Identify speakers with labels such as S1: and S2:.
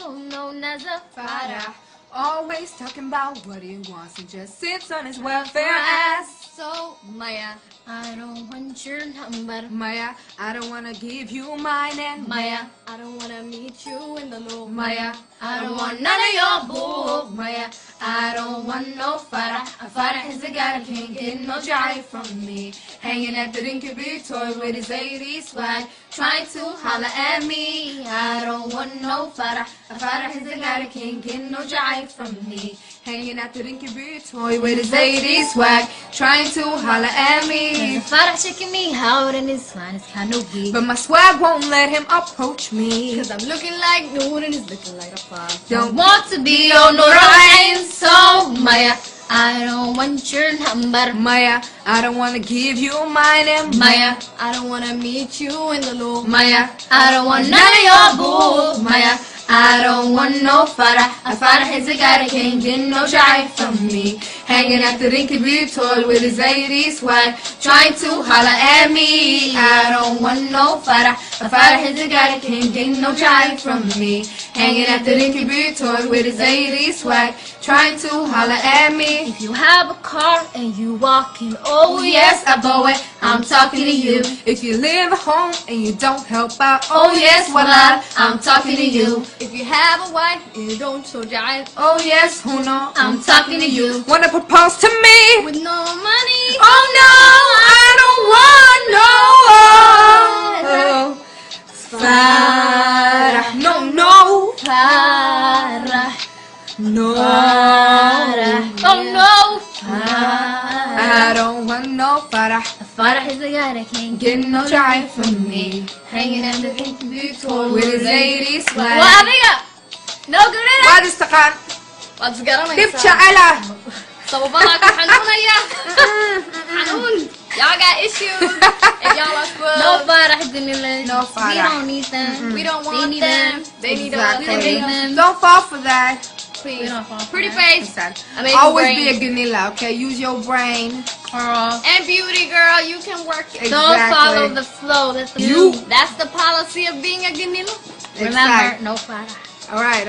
S1: also known as a fighter.
S2: Always talking about what he wants and just sits on his welfare ass.
S1: So, Maya, I don't want your number.
S2: Maya, I don't wanna give you mine, and
S1: Maya, I don't wanna meet you in the loop.
S2: Maya,
S1: I don't want none of your bull. Maya, I don't want no fighter. A fighter is a guy that can't get no jive from me. Hanging at the Dinky Big Toy with his 80s swag, trying to holler at me. I don't want no fighter. A fighter is a guy that can't get no jive from me. Hanging at the Dinky Big Toy with his 80s swag, trying to holler at me. The fighter checking me out and his line is kinda weak.
S2: But my swag won't let him approach me.
S1: Cause I'm looking like nude and he's looking like a five.
S2: Don't
S1: want to be on no rhyme. So Maya, I don't want your number.
S2: Maya, I don't wanna give you mine, and
S1: Maya, I don't wanna meet you in the loop.
S2: Maya,
S1: I don't want none of your bull. Maya, I don't want no fighter. A fighter is a guy that can't get no jive from me.
S2: hanging at the Dinky Big Toy with his 80s swag, trying to holler at me. I don't want no fighter. A fighter is a guy that can't get no jive from me. Hanging at the Dinky Big Toy with his 80s swag, trying to holler at me.
S1: If you have a car and you walking, oh yes, I blow it. I'm talking to you.
S2: If you live at home and you don't help out,
S1: Oh yes, voila, I'm talking to you. If you have a wife and you don't show jive,
S2: oh yes, who know?
S1: I'm talking to you.
S2: Wanna propose to me?
S1: With no money,
S2: Oh no, I don't want no fighter. No, no,
S1: para,
S2: no.
S1: oh no,
S2: I don't want no fighter.
S1: a fighter is a guy that can't get
S2: Getting no jive from me.
S1: hanging at the Dinky Toy
S2: With his 80s swag.
S1: وهذه نوقف
S2: بعد استقال
S1: وتسقرنا
S2: كيف شعلة
S1: صوبالك حنون يا حنون y'all got issues if y'all are full. No fighter
S2: No
S1: we
S2: fighter.
S1: don't need them. We don't want
S2: need
S1: them.
S2: them.
S1: They need
S2: Exactly.
S1: us. We need them.
S2: Don't fall for that.
S1: Please.
S2: We don't fall for
S1: Pretty
S2: that.
S1: face.
S2: Exactly.
S1: Amazing
S2: Always
S1: brain.
S2: be a ganilla, okay? Use your brain.
S1: And beauty, girl, you can work it.
S2: Exactly.
S1: Don't follow the flow. That's the
S2: You.
S1: That's the policy of being a ganilla.
S2: Exactly.
S1: Remember, no fighter.
S2: All right.